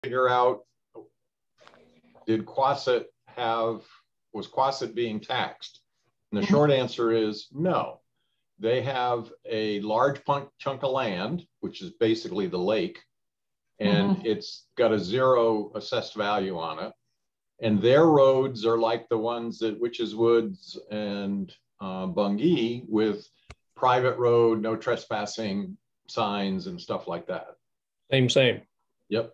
figure out, was Quasit being taxed? And the short answer is no. They have a large chunk of land, which is basically the lake, and it's got a 0 assessed value on it. And their roads are like the ones at Witches Woods and Bungee, with private road, no trespassing signs and stuff like that. Same. Yep.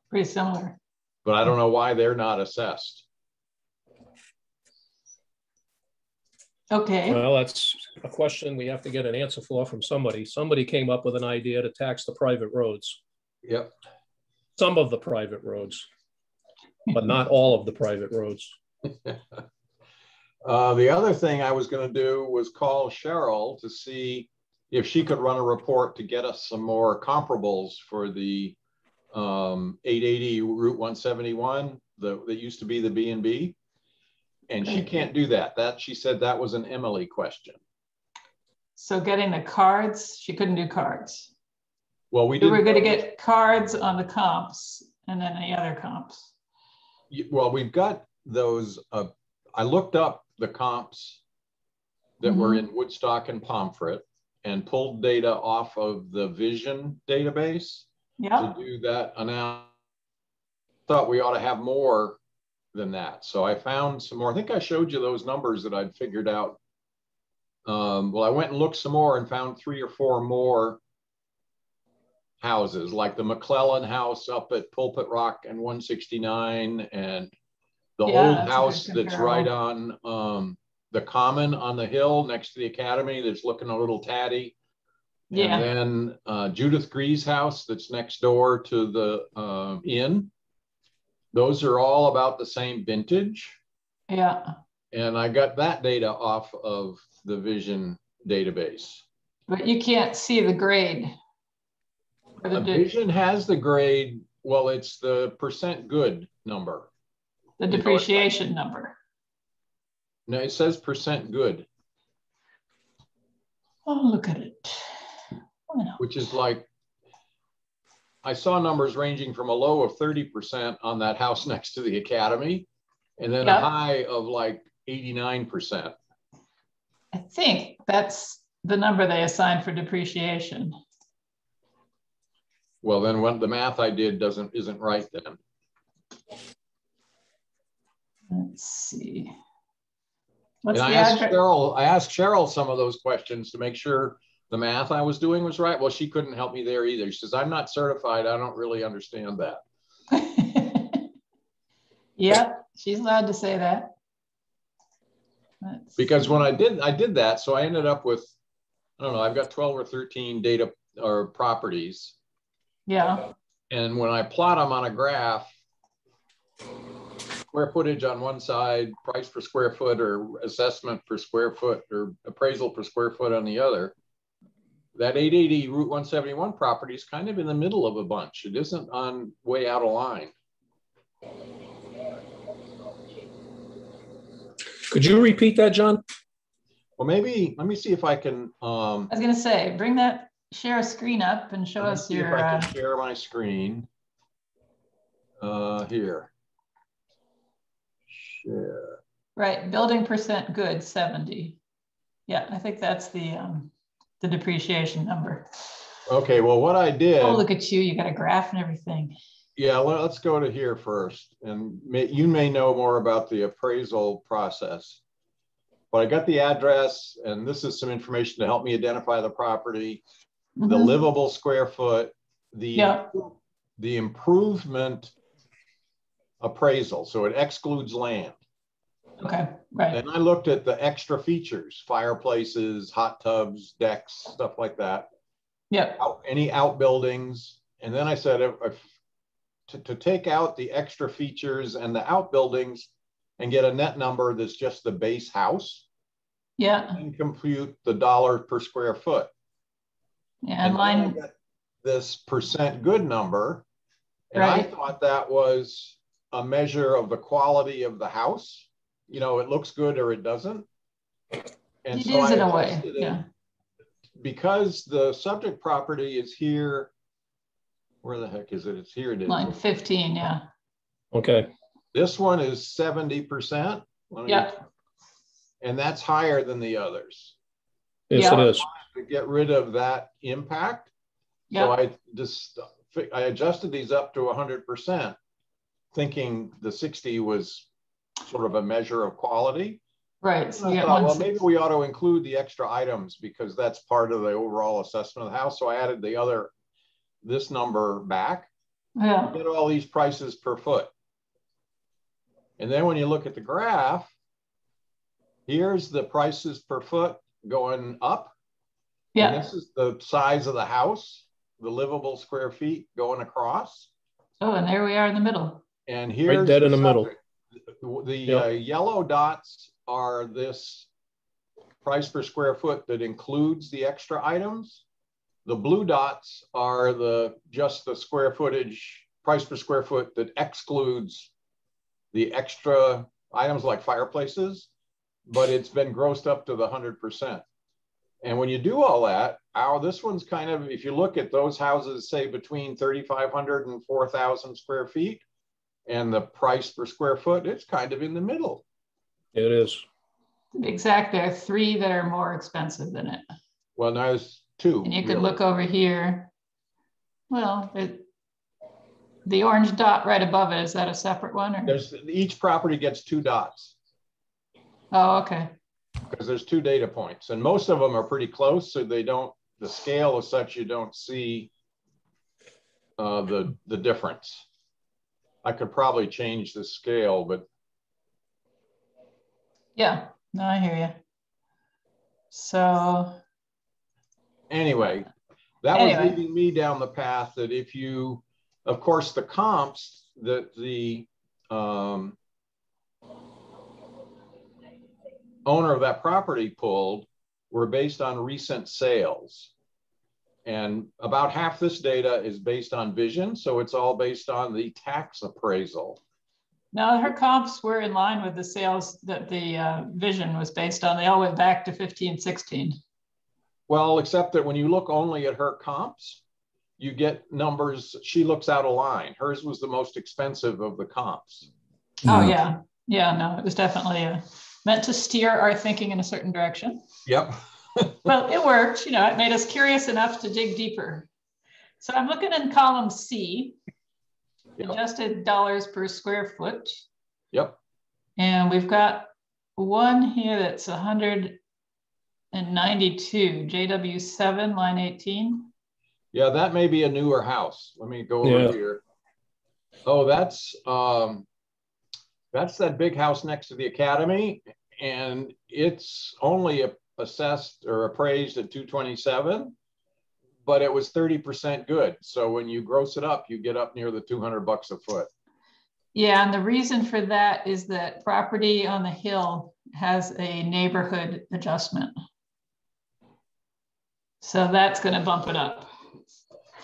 Pretty similar. But I don't know why they're not assessed. Okay. Well, that's a question we have to get an answer for from somebody. Somebody came up with an idea to tax the private roads. Yep. Some of the private roads, but not all of the private roads. The other thing I was going to do was call Cheryl to see if she could run a report to get us some more comparables for the 880 Route 171 that used to be the B&B. And she can't do that. She said that was an Emily question. So getting the cards, she couldn't do cards. Well, we were going to get cards on the comps and then the other comps. Well, we've got those. I looked up the comps that were in Woodstock and Pomfret and pulled data off of the Vision database to do that analysis. Thought we ought to have more than that. So I found some more. I think I showed you those numbers that I'd figured out. Well, I went and looked some more and found 3 or 4 more houses, like the McClellan house up at Pulpit Rock and 169, and the old house that's right on the Common on the hill next to the Academy that's looking a little tatty. Yeah. And then Judith Gree's house that's next door to the inn. Those are all about the same vintage. Yeah. And I got that data off of the Vision database. But you can't see the grade. Vision has the grade. Well, it's the percent good number. The depreciation number. No, it says percent good. Oh, look at it. Which is like, I saw numbers ranging from a low of 30% on that house next to the Academy, and then a high of like 89%. I think that's the number they assigned for depreciation. Well, then when the math I did isn't right then. Let's see. What's and I asked Cheryl some of those questions to make sure the math I was doing was right. Well, she couldn't help me there either. She says, I'm not certified. I don't really understand that. Yep, she's allowed to say that. Because when I did that, so I ended up with, I don't know, I've got 12 or 13 data or properties. Yeah. And when I plot them on a graph, square footage on one side, price per square foot or assessment per square foot or appraisal per square foot on the other, that 880 Route 171 property is kind of in the middle of a bunch. It isn't on way out of line. Could you repeat that, John? Well, maybe, let me see if I can. I was going to say, share a screen up and show us your. If I can share my screen. Here. Share. Right, building percent good, 70. Yeah, I think that's the depreciation number. Okay, well, what I did. Oh, look at you, you got a graph and everything. Yeah, let's go to here first. And you may know more about the appraisal process. But I got the address, and this is some information to help me identify the property, the livable square foot, the improvement appraisal. So it excludes land. Okay, right. And I looked at the extra features, fireplaces, hot tubs, decks, stuff like that. Yeah. Any outbuildings. And then I said, to take out the extra features and the outbuildings and get a net number that's just the base house. Yeah. And compute the dollar per square foot. Yeah, and line. I got this percent good number. And I thought that was a measure of the quality of the house. You know, it looks good or it doesn't. And it is in a way, yeah. Because the subject property is here Where the heck is it? It's here. It is. Line 15, yeah. Okay. This one is 70%. Yep. And that's higher than the others. Yes, Yeah. it is. To get rid of that impact. Yep. So I adjusted these up to 100%, thinking the 60 was sort of a measure of quality. Right. So I you get thought, well, maybe we ought to include the extra items because that's part of the overall assessment of the house. So I added this number back. Yeah. Get all these prices per foot. And then when you look at the graph, here's the prices per foot going up. Yeah. And this is the size of the house, the livable square feet going across. Oh, and there we are in the middle. And here's right dead in the middle. The Yep. yellow dots are this price per square foot that includes the extra items. The blue dots are just the square footage, price per square foot that excludes the extra items like fireplaces, but it's been grossed up to the 100%. And when you do all that, this one's kind of, if you look at those houses, say between 3,500 and 4,000 square feet, and the price per square foot, it's kind of in the middle. It is. Exactly. There are 3 that are more expensive than it. Well, now there's 2. And you could look over here. Well, the orange dot right above it, is that a separate one? Or? Each property gets 2 dots. Oh, okay. Because there's 2 data points, and most of them are pretty close, so the scale is such you don't see the difference. I could probably change the scale, but Yeah, no, I hear you. So anyway, that was leading me down the path that if you, of course, the comps that the owner of that property pulled were based on recent sales. And about half this data is based on vision. So it's all based on the tax appraisal. now her comps were in line with the sales that the vision was based on. They all went back to 15, 16. Well, except that when you look only at her comps, you get numbers. She looks out of line. Hers was the most expensive of the comps. Oh, yeah. Yeah, no, it was definitely meant to steer our thinking in a certain direction. Yep. Well, it worked. It made us curious enough to dig deeper. So I'm looking in column C, Yep. Adjusted dollars per square foot. Yep. And we've got one here that's 192, JW7, line 18. Yeah, that may be a newer house. Let me go over here. Oh, that's that big house next to the academy, and it's only assessed or appraised at 227, but it was 30% good. So when you gross it up, you get up near the $200 a foot. Yeah, and the reason for that is that property on the hill has a neighborhood adjustment. So that's going to bump it up.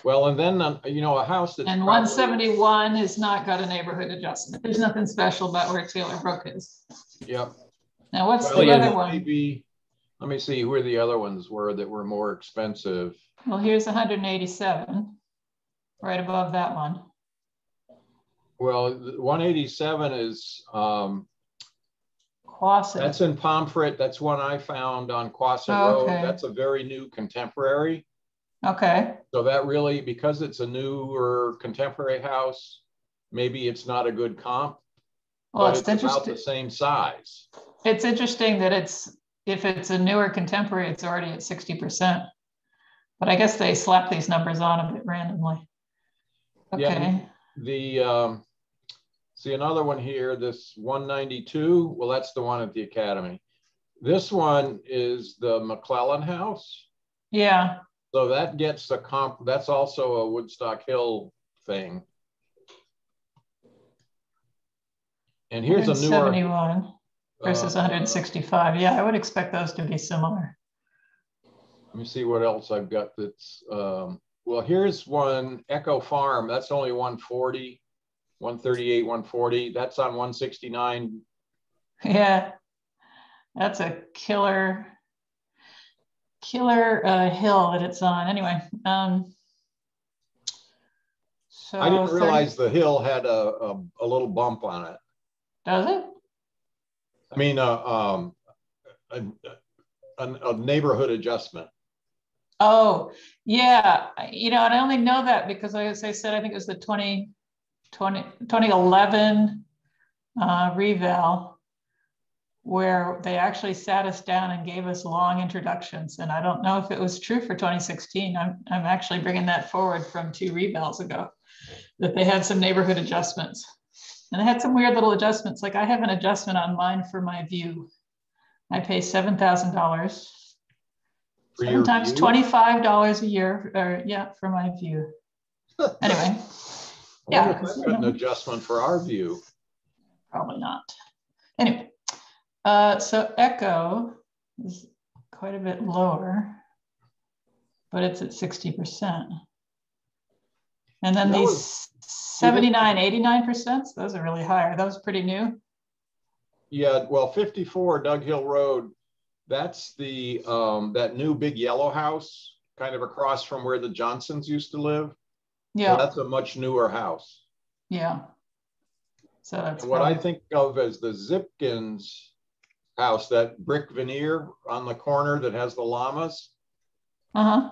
Well, and then, a house that's— And 171 has not got a neighborhood adjustment. There's nothing special about where Taylor Brook is. Yep. Now, what's the other one? Maybe, let me see where the other ones were that were more expensive. Well, here's 187, right above that one. Well, 187 is, Quasit. that's in Pomfret. That's one I found on Quasit Road. That's a very new contemporary. Okay. So that really, because it's a newer contemporary house, maybe it's not a good comp. Well, but it's about the same size. It's interesting that if it's a newer contemporary, it's already at 60%. But I guess they slap these numbers on a bit randomly. Okay. Yeah, see another one here, this 192. Well, that's the one at the academy. This one is the McClellan house. Yeah. So that gets a comp. That's also a Woodstock Hill thing. And here's a newer 71 versus 165. Yeah, I would expect those to be similar. Let me see what else I've got that's, well, here's one, Echo Farm. That's only 140, 138, 140. That's on 169. Yeah, that's a killer hill that it's on. Anyway, So I didn't 30 realize the hill had a little bump on it. Does it? I mean, a neighborhood adjustment. Oh, yeah. And I only know that because, as I said, I think it was the 2011 reval where they actually sat us down and gave us long introductions. And I don't know if it was true for 2016. I'm actually bringing that forward from 2 revals ago, that they had some neighborhood adjustments. And they had some weird little adjustments. Like I have an adjustment on mine for my view. I pay $7,000. For 7 your times view? $25 a year, or yeah, for my view. Anyway, Yeah, that's an adjustment for our view. Probably not. Anyway, so Echo is quite a bit lower, but it's at 60%. And then these 79, 89%, those are really high. Are those pretty new? Yeah, well, 54 Dug Hill Road, that's the that new big yellow house kind of across from where the Johnsons used to live. Yeah. So that's a much newer house. Yeah. So that's what I think of as the Zipkins house, that brick veneer on the corner that has the llamas. Uh-huh.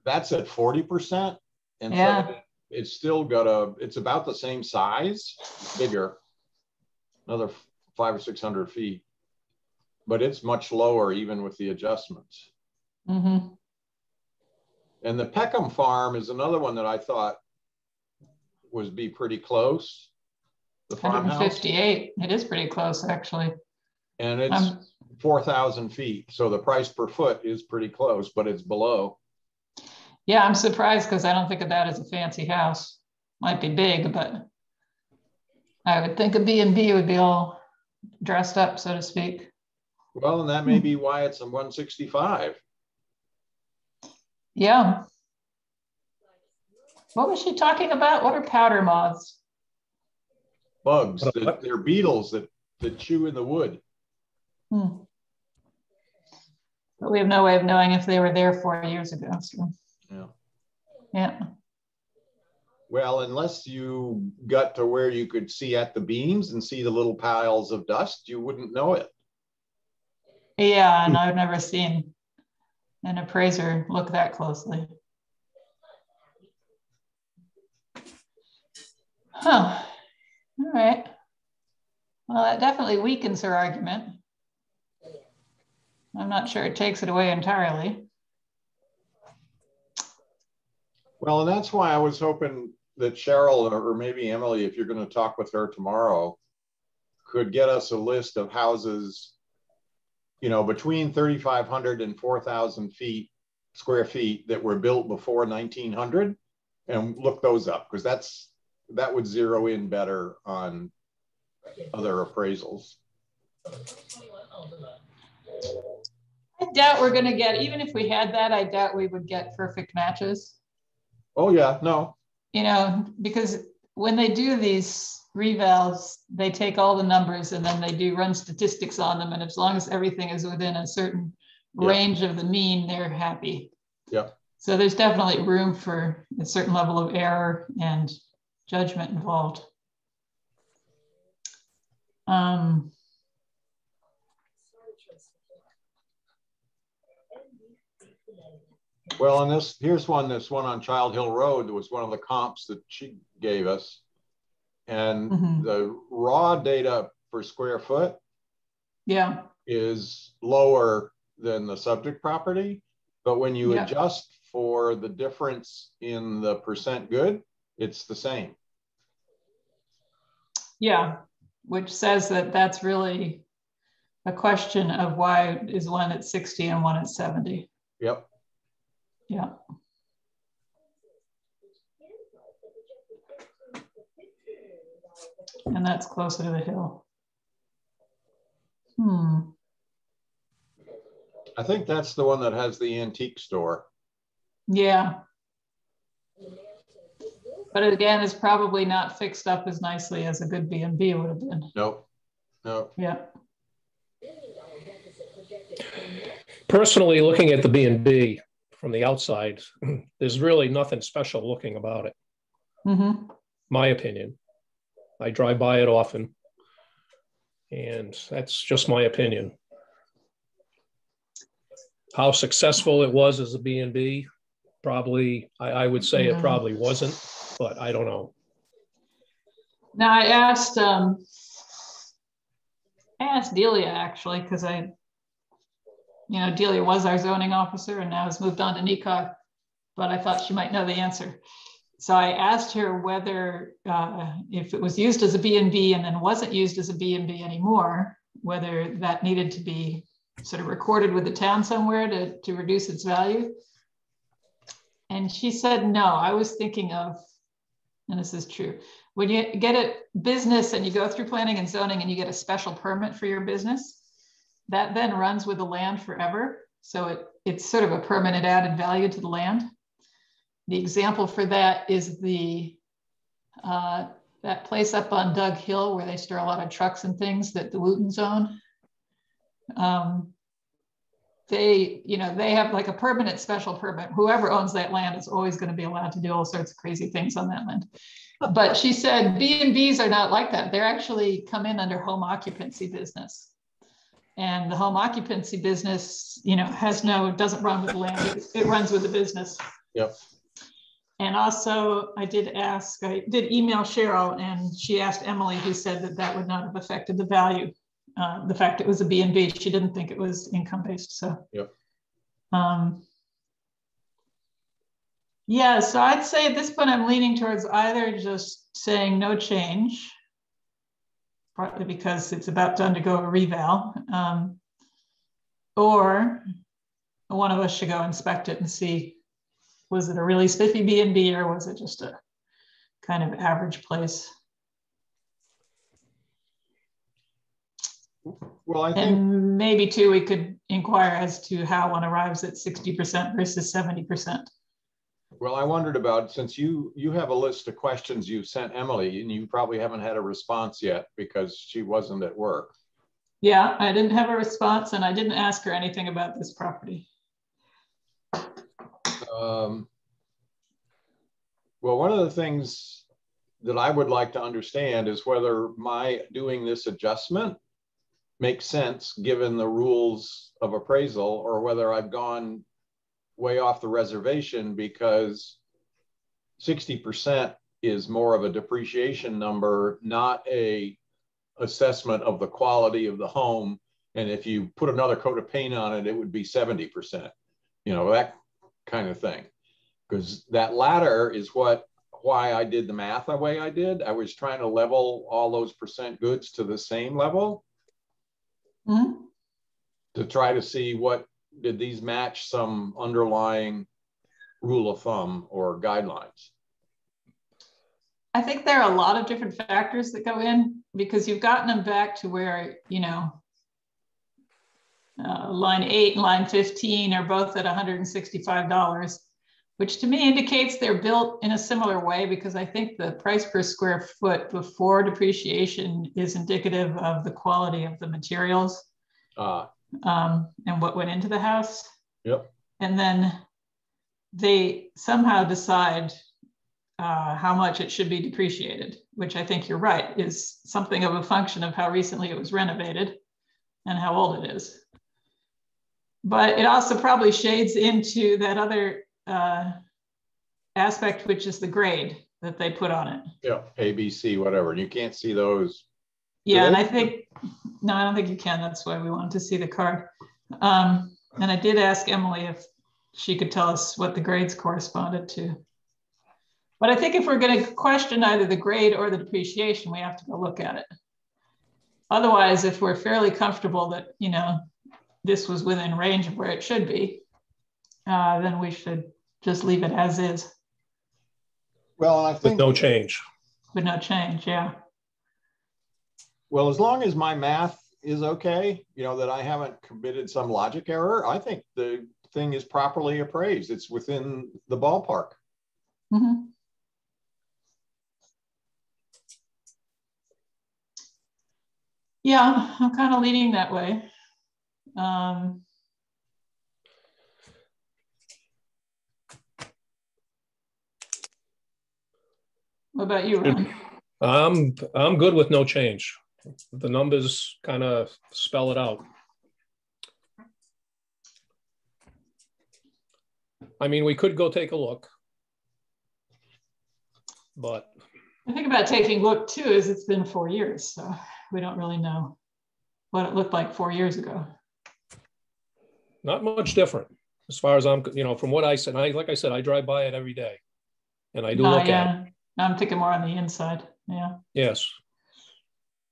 That's at 40%. And yeah. so it's still got it's about the same size, bigger, another 500 or 600 feet, but it's much lower even with the adjustments. Mm-hmm. And the Peckham farm is another one that I thought would be pretty close. The farmhouse. 158. It is pretty close, actually. And it's 4,000 feet. So the price per foot is pretty close, but it's below. Yeah, I'm surprised because I don't think of that as a fancy house. Might be big, but I would think a B&B would be all dressed up, so to speak. Well, and that may be why it's a 165. Yeah. What was she talking about? What are powder moths? Bugs. They're beetles that chew in the wood. But we have no way of knowing if they were there 4 years ago. So. Yeah. Yeah. Well, unless you got to where you could see at the beams and see the little piles of dust, you wouldn't know it. Yeah, and I've never seen an appraiser look that closely. Huh. All right. Well, that definitely weakens her argument. I'm not sure it takes it away entirely. Well, and that's why I was hoping that Cheryl or maybe Emily, if you're going to talk with her tomorrow, could get us a list of houses, between 3,500 and 4,000 square feet that were built before 1900, and look those up, because that would zero in better on other appraisals. I doubt we're going to get, even if we had that, I doubt we would get perfect matches. Oh yeah, no. Because when they do these revals, they take all the numbers and then they do run statistics on them. And as long as everything is within a certain range of the mean, they're happy. Yeah. So there's definitely room for a certain level of error and judgment involved. Well, and this one on Child Hill Road was one of the comps that she gave us. And the raw data per square foot is lower than the subject property. But when you adjust for the difference in the percent good, it's the same. Yeah, which says that that's really a question of why is one at 60 and one at 70. Yep. Yeah. And that's closer to the hill. I think that's the one that has the antique store. Yeah. But again, it's probably not fixed up as nicely as a good B&B would have been. Nope. Nope. Yeah. Personally, looking at the B&B from the outside, there's really nothing special looking about it. Mm-hmm. My opinion. I drive by it often, and that's just my opinion. How successful it was as a B&B, probably, I would say it probably wasn't, but I don't know. Now I asked Delia actually, because Delia was our zoning officer and now has moved on to NECOG, but I thought she might know the answer. So I asked her whether if it was used as a B&B and then wasn't used as a B&B anymore, whether that needed to be sort of recorded with the town somewhere to reduce its value. And she said, no. I was thinking of, and this is true, when you get a business and you go through planning and zoning and you get a special permit for your business, that then runs with the land forever. So it's sort of a permanent added value to the land. The example for that is that place up on Doug Hill where they store a lot of trucks and things that the Wootons own. They have like a permanent special permit. Whoever owns that land is always going to be allowed to do all sorts of crazy things on that land. But she said B&Bs are not like that. They're actually come in under home occupancy business. And the home occupancy business, doesn't run with the land. It runs with the business. Yep. And also I did email Cheryl, and she asked Emily, who said that would not have affected the value. The fact it was a B&B, she didn't think it was income-based. So, yep. Yeah, so I'd say at this point, I'm leaning towards either just saying no change, partly because it's about to undergo a reval, or one of us should go inspect it and see, was it a really spiffy B&B or was it just a kind of average place? Well, I think, and maybe too, we could inquire as to how one arrives at 60% versus 70%. Well, I wondered about, since you have a list of questions you sent Emily, and you probably haven't had a response yet because she wasn't at work. Yeah, I didn't have a response, and I didn't ask her anything about this property. Well, one of the things that I would like to understand is whether my doing this adjustment makes sense given the rules of appraisal, or whether I've gone way off the reservation because 60% is more of a depreciation number, not a assessment of the quality of the home. And if you put another coat of paint on it, it would be 70%, that kind of thing. Because that latter is why I did the math the way I did. I was trying to level all those percent goods to the same level. Mm-hmm. To try to see did these match some underlying rule of thumb or guidelines. I think there are a lot of different factors that go in, because you've gotten them back to where, line 8 and line 15 are both at $165, which to me indicates they're built in a similar way, because I think the price per square foot before depreciation is indicative of the quality of the materials and what went into the house. Yep. And then they somehow decide how much it should be depreciated, which I think you're right, is something of a function of how recently it was renovated and how old it is. But it also probably shades into that other aspect, which is the grade that they put on it. Yeah, A, B, C, whatever. And you can't see those. Yeah, and I don't think you can. That's why we wanted to see the card. And I did ask Emily if she could tell us what the grades corresponded to. But I think if we're going to question either the grade or the depreciation, we have to go look at it. Otherwise, if we're fairly comfortable that, this was within range of where it should be, then we should just leave it as is. Well, I think with no change. With no change, yeah. Well, as long as my math is okay, that I haven't committed some logic error, I think the thing is properly appraised. It's within the ballpark. Mm-hmm. Yeah, I'm kind of leaning that way. What about you, Ron? I'm good with no change. The numbers kind of spell it out. I mean, we could go take a look, but The thing about taking a look too is it's been 4 years, so we don't really know what it looked like 4 years ago. not much different as far as I'm, from what I said. Like I said, I drive by it every day, and I do look at it. I'm thinking more on the inside. Yeah. Yes.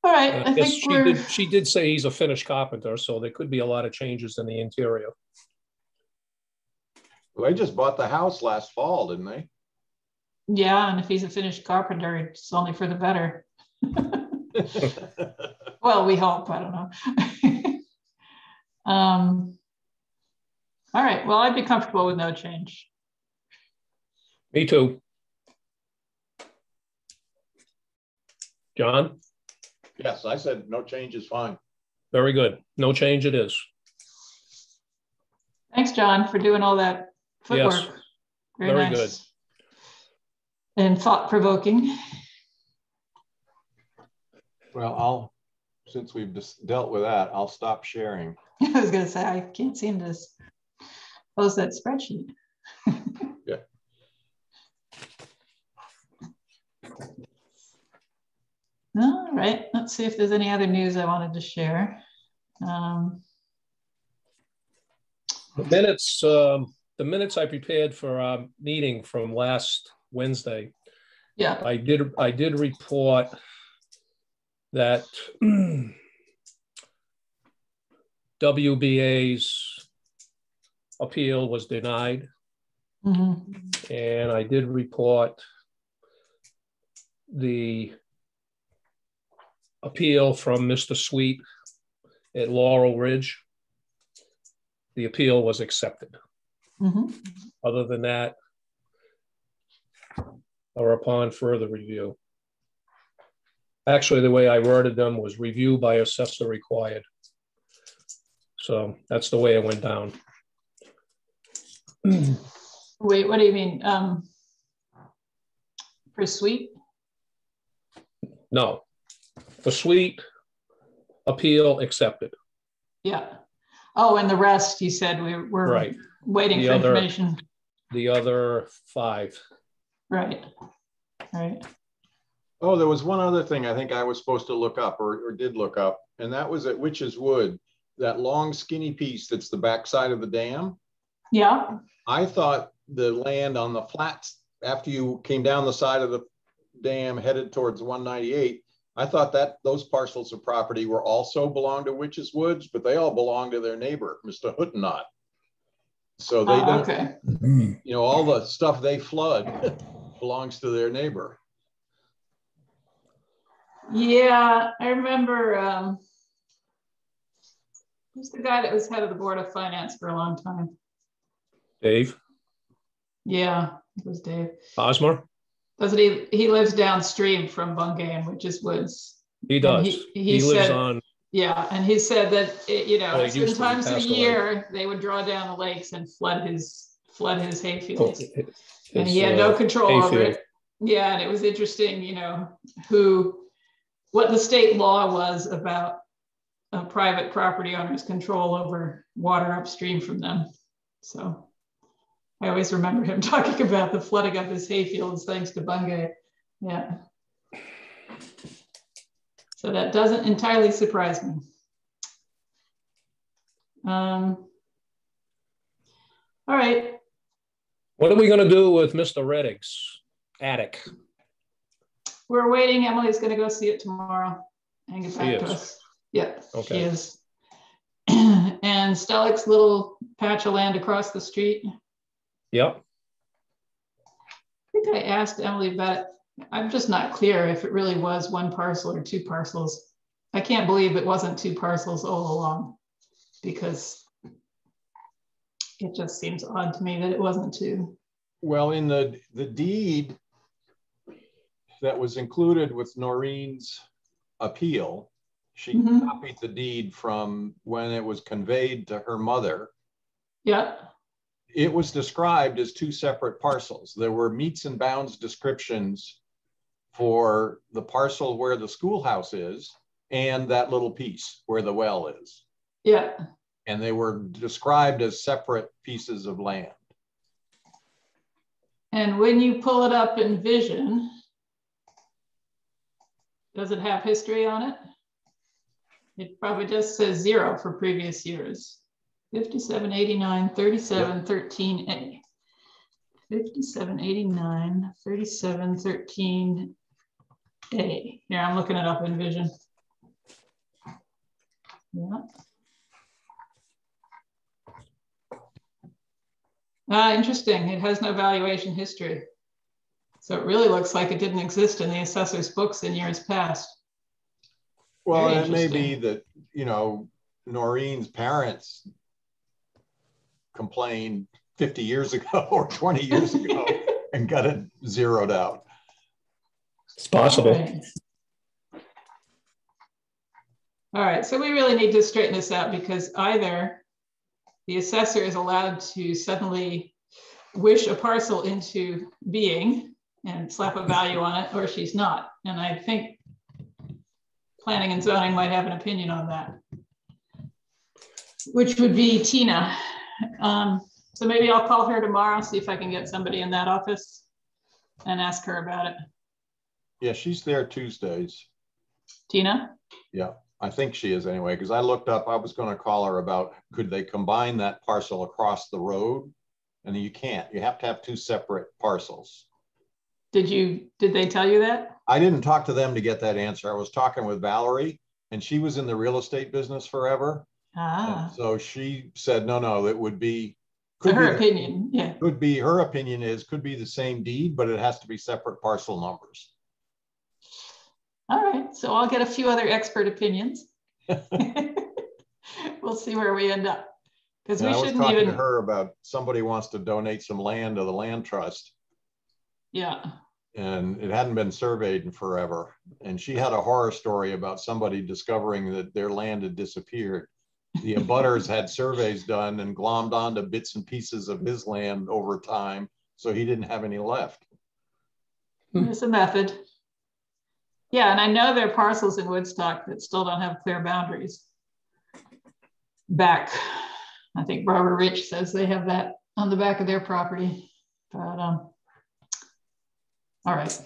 All right. I guess think she did say he's a finished carpenter, so there could be a lot of changes in the interior. Well, they just bought the house last fall, didn't they? Yeah, and if he's a finished carpenter, it's only for the better. Well, we hope. I don't know. All right. Well, I'd be comfortable with no change. Me too. John? Yes, I said no change is fine. Very good. No change it is. Thanks, John, for doing all that footwork. Yes. Very nice. Good. And thought-provoking. Well, since we've just dealt with that, I'll stop sharing. I was going to say, I can't seem to close that spreadsheet. Yeah. All right, let's see if there's any other news I wanted to share. The minutes I prepared for our meeting from last Wednesday. Yeah, I did report that WBA's appeal was denied. Mm-hmm. And I did report the appeal from Mr. Sweet at Laurel Ridge. The appeal was accepted. Mm-hmm. Other than that, or upon further review. Actually, the way I worded them was review by assessor required. So that's the way it went down. Wait, what do you mean? For Sweet? No. For Sweet, appeal accepted. Yeah. Oh, and the rest, you said we're right. Waiting for information. The other 5. Right. Right. Oh, there was one other thing I think I was supposed to look up or did look up, and that was at Witch's Wood, that long skinny piece that's the backside of the dam. Yeah. I thought the land on the flats, after you came down the side of the dam headed towards 198, I thought that those parcels of property were also belonged to Witch's Woods, but they all belong to their neighbor, Mr. Huttenot. So they don't, okay. All the stuff they flood belongs to their neighbor. Yeah, I remember, who's the guy that was head of the Board of Finance for a long time? Dave. Yeah, it was Dave. Osmer? Doesn't he lives downstream from Bungay and Witch's Woods. He does. He lives said, on. Yeah, and he said that certain times of the year they would draw down the lakes and flood his hayfields, and he had no control over it. Yeah, and it was interesting, what the state law was about a private property owner's control over water upstream from them. So I always remember him talking about the flooding of his hayfields thanks to Bungay. Yeah. So that doesn't entirely surprise me. All right. What are we going to do with Mr. Reddick's attic? We're waiting. Emily's going to go see it tomorrow and get back to us. Yeah, okay. She is. And Stellick's little patch of land across the street. Yep. I think I asked Emily about it. I'm just not clear if it really was one parcel or 2 parcels. I can't believe it wasn't 2 parcels all along, because it just seems odd to me that it wasn't 2. Well, in the deed that was included with Noreen's appeal, she copied the deed from when it was conveyed to her mother. Yeah. It was described as 2 separate parcels. There were meets and bounds descriptions for the parcel where the schoolhouse is and that little piece where the well is. Yeah. And they were described as separate pieces of land. And when you pull it up in Vision, does it have history on it? It probably just says 0 for previous years. 5789 3713A. 5789 3713A. Here, I'm looking it up in Vision. Yeah. Interesting. It has no valuation history. So it really looks like it didn't exist in the assessor's books in years past. Well, it may be that, you know, Noreen's parents complained 50 years ago or 20 years ago and got it zeroed out. It's possible. All right, so we really need to straighten this out, because either the assessor is allowed to suddenly wish a parcel into being and slap a value on it, or she's not. And I think planning and zoning might have an opinion on that, which would be Tina. So maybe I'll call her tomorrow, see if I can get somebody in that office and ask her about it. Yeah, she's there Tuesdays. Tina? Yeah, I think she is anyway, because I looked up, I was going to call her about, could they combine that parcel across the road? And you can't, you have to have two separate parcels. Did they tell you that? I didn't talk to them to get that answer. I was talking with Valerie, and she was in the real estate business forever. Ah. And so she said, no, it would be. Her opinion, yeah. Could be, her opinion is, could be the same deed, but it has to be separate parcel numbers. All right, so I'll get a few other expert opinions. We'll see where we end up. Because we shouldn't even. I was talking to her about somebody wants to donate some land to the land trust. Yeah. And it hadn't been surveyed in forever. And she had a horror story about somebody discovering that their land had disappeared. The abutters had surveys done and glommed onto bits and pieces of his land over time, so he didn't have any left. There's a method. Yeah, and I know there are parcels in Woodstock that still don't have clear boundaries. Back, I think Barbara Rich says they have that on the back of their property. But all right.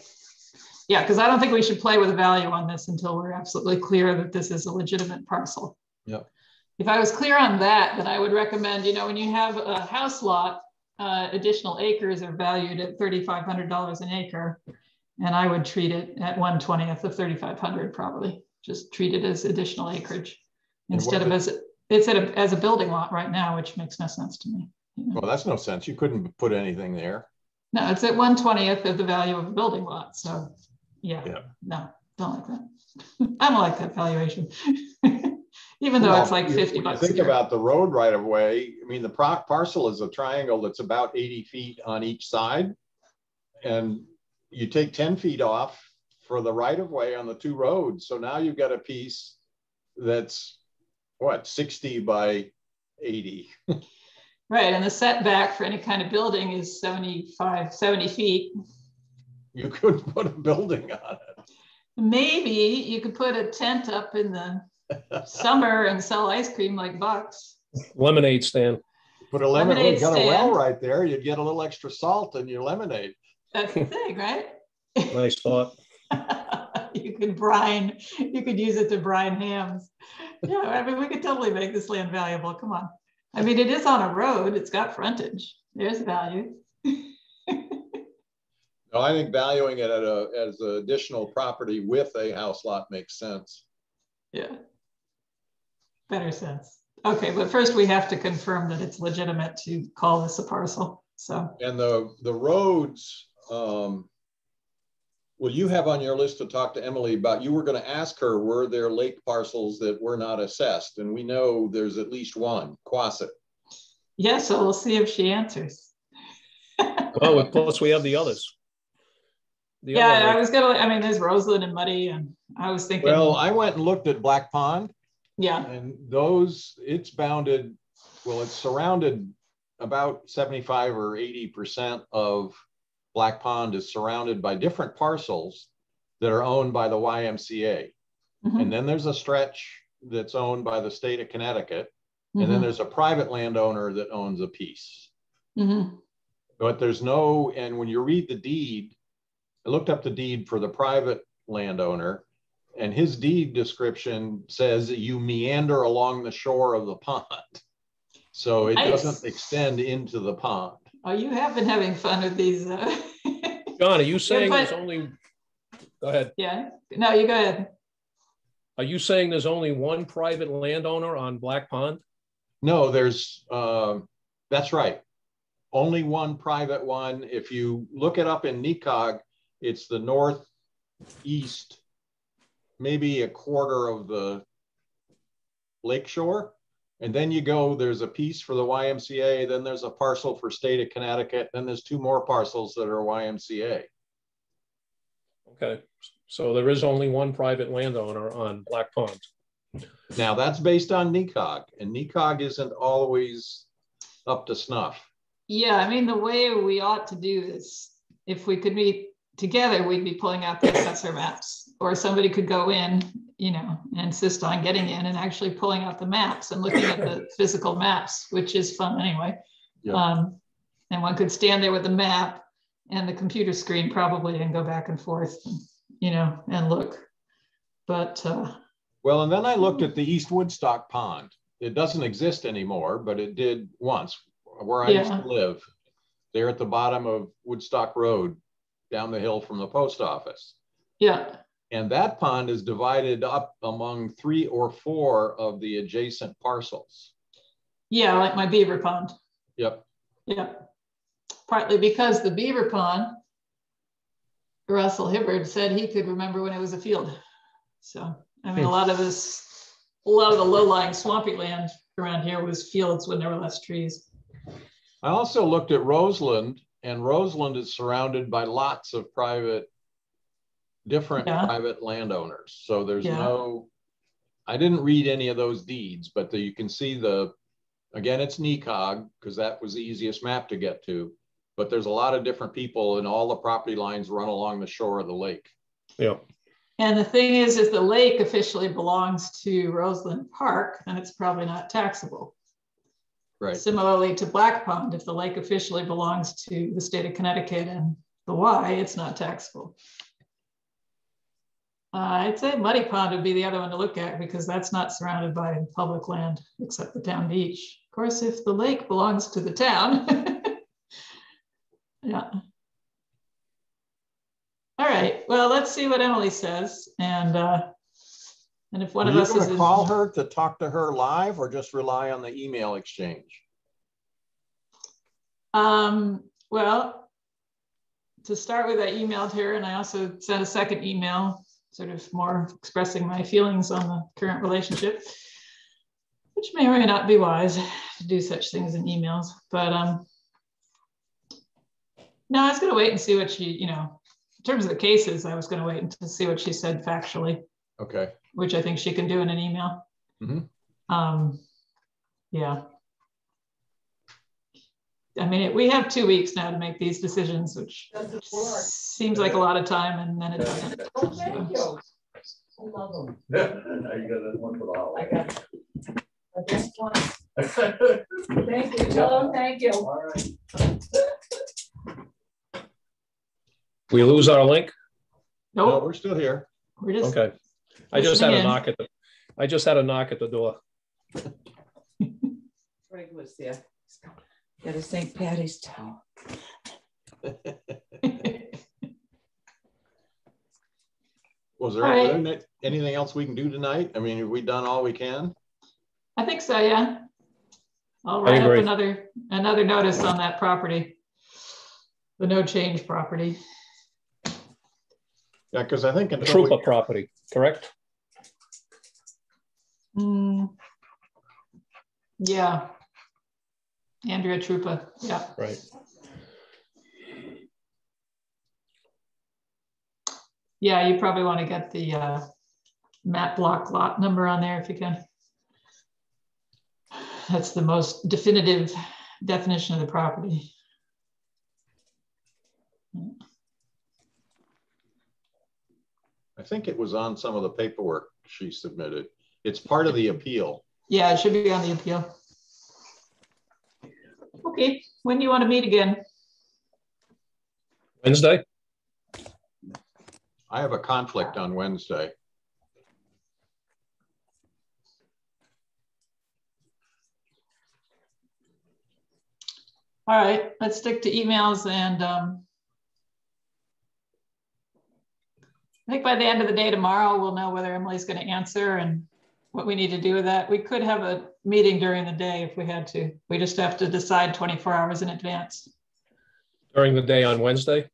Yeah, because I don't think we should play with value on this until we're absolutely clear that this is a legitimate parcel. Yep. If I was clear on that, then I would recommend, you know, when you have a house lot, additional acres are valued at $3,500 an acre. And I would treat it at 1/20th of 3,500 probably. Just treat it as additional acreage instead of as a building lot right now, which makes no sense to me. You know? Well, that's no sense. You couldn't put anything there. No, it's at 1/20th of the value of a building lot. So yeah. No, don't like that. I don't like that valuation. Even though it's like 50 bucks. Think about the road right of way. I mean, the parcel is a triangle that's about 80 feet on each side. And you take 10 feet off for the right of way on the two roads. So now you've got a piece that's what, 60 by 80. Right. And the setback for any kind of building is 70 feet. You couldn't put a building on it. Maybe you could put a tent up in the summer and sell ice cream like bucks. Lemonade stand. Put a lemonade stand. Got a well right there. You'd get a little extra salt in your lemonade. That's the thing, right? Nice thought. You could use it to brine hams. Yeah, I mean, we could totally make this land valuable. Come on. I mean, it is on a road. It's got frontage. There's value. No, I think valuing it as an additional property with a house lot makes sense. Yeah. Better sense. Okay, but first we have to confirm that it's legitimate to call this a parcel. So. And the roads, well, you have on your list to talk to Emily about, you were going to ask her, were there lake parcels that were not assessed? And we know there's at least one, Quasset. Yeah, so we'll see if she answers. Well, plus we have the others. I mean, there's Roseland and Muddy, and I was thinking. Well, I went and looked at Black Pond. Yeah. And it's bounded, well, it's surrounded about 75 or 80% of Black Pond is surrounded by different parcels that are owned by the YMCA. And then there's a stretch that's owned by the state of Connecticut. And then there's a private landowner that owns a piece. But there's no, and when you read the deed, I looked up the deed for the private landowner, and his deed description says that you meander along the shore of the pond. So it doesn't extend into the pond. Oh, you have been having fun with these. John, are you saying there's only, go ahead. Yeah, no, you go ahead. Are you saying there's only one private landowner on Black Pond? No, there's, that's right. Only one private one. If you look it up in NECOG, it's the northeast, maybe a quarter of the lakeshore. And then you go, there's a piece for the YMCA, then there's a parcel for state of Connecticut, then there's 2 more parcels that are YMCA. Okay, so there is only one private landowner on Black Pond. Now that's based on NECOG, and NECOG isn't always up to snuff. Yeah, I mean, the way we ought to do this, if we could meet together, we'd be pulling out the assessor maps, or somebody could go in, you know, and insist on getting in and actually pulling out the maps and looking at the physical maps, which is fun anyway. Yep. And one could stand there with the map and the computer screen probably and go back and forth, you know, and look. But well, and then I looked at the East Woodstock Pond. It doesn't exist anymore, but it did once, where I used to live, there at the bottom of Woodstock Road, down the hill from the post office. Yeah. And that pond is divided up among 3 or 4 of the adjacent parcels. Yeah, like my beaver pond. Yep. Yeah. Partly because the beaver pond, Russell Hibbard said he could remember when it was a field. So, I mean, a lot of the low-lying swampy land around here was fields when there were less trees. I also looked at Roseland, and Roseland is surrounded by lots of different private landowners. So there's no, I didn't read any of those deeds, but you can see again, it's NECOG, because that was the easiest map to get to. But there's a lot of different people, and all the property lines run along the shore of the lake. Yeah. And the thing is, if the lake officially belongs to Roseland Park, then it's probably not taxable. Right. Similarly to Black Pond, if the lake officially belongs to the state of Connecticut and the Y, it's not taxable. I'd say Muddy Pond would be the other one to look at, because that's not surrounded by public land except the town beach. Of course, if the lake belongs to the town. Yeah. All right, well, let's see what Emily says. And if one of us is going to call her to talk to her live, or just rely on the email exchange? Well, to start with, I emailed her, and I also sent a second email, sort of more expressing my feelings on the current relationship, which may or may not be wise to do such things in emails. But no, I was going to wait and see what she, you know, in terms of the cases, I was going to wait to see what she said factually. Okay. Which I think she can do in an email. Mm-hmm. Yeah. I mean, we have 2 weeks now to make these decisions, which seems like a lot of time, and then it doesn't. Oh, thank you. I love them. Now you got that one for the holiday. I got it. The best one. Thank you, Joe. Thank you. All right. We lose our link? Nope. No, we're still here. We're just okay. I just had a knock at the door. Greg was there. Got a St. Patty's towel. Was there anything else we can do tonight? I mean, have we done all we can? I think so, yeah. I'll write up another notice on that property, the no change property. Yeah, because I think the Troopa property, correct? Yeah. Andrea Troopa, yeah. Right. Yeah, you probably want to get the map block lot number on there if you can. That's the most definitive definition of the property. I think it was on some of the paperwork she submitted. It's part of the appeal. Yeah, it should be on the appeal. Okay, when do you want to meet again? Wednesday? I have a conflict on Wednesday. All right, let's stick to emails, and I think by the end of the day tomorrow, we'll know whether Emily's going to answer and what we need to do with that. We could have a meeting during the day if we had to. We just have to decide 24 hours in advance. During the day on Wednesday?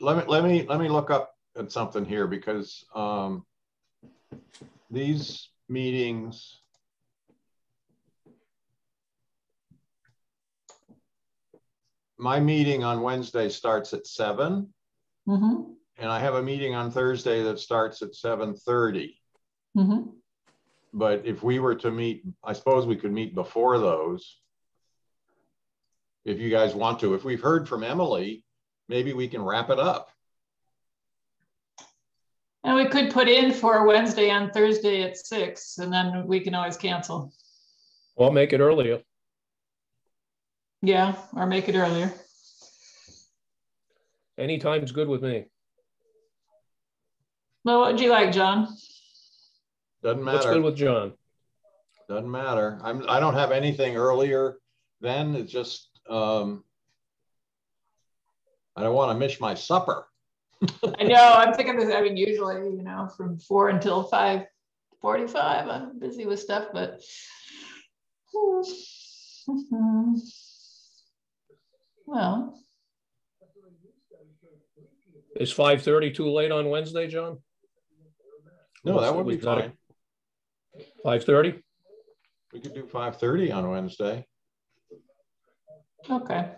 Let me look up at something here, because these meetings, my meeting on Wednesday starts at 7, and I have a meeting on Thursday that starts at 7:30. But if we were to meet, I suppose we could meet before those, if you guys want to. If we've heard from Emily, maybe we can wrap it up. And we could put in for Wednesday and Thursday at 6, and then we can always cancel. Well, make it earlier. Yeah, or make it earlier. Anytime's good with me. Well, what would you like, John? Doesn't matter. What's good with John? Doesn't matter. I don't have anything earlier then. It's just I don't want to miss my supper. I know, I'm thinking this. I mean, usually, you know, from 4 until 5:45, I'm busy with stuff, but well. Is 5:30 too late on Wednesday, John? No, that would be fine. 5:30? We could do 5:30 on Wednesday. Okay,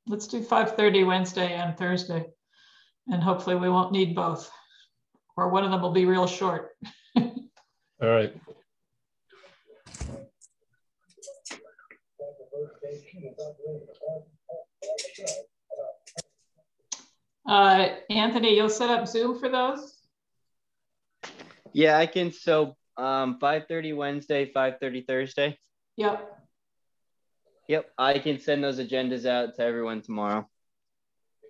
let's do 5:30 Wednesday and Thursday. And hopefully we won't need both, or one of them will be real short. All right. Anthony, you'll set up Zoom for those? Yeah, I can. So 5:30 Wednesday, 5:30 Thursday. Yep. Yep, I can send those agendas out to everyone tomorrow.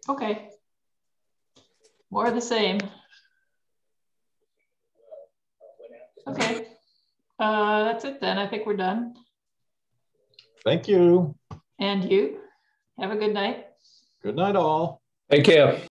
Okay. More of the same. Okay. That's it then. I think we're done. Thank you. And you. Have a good night. Good night, all. Take care.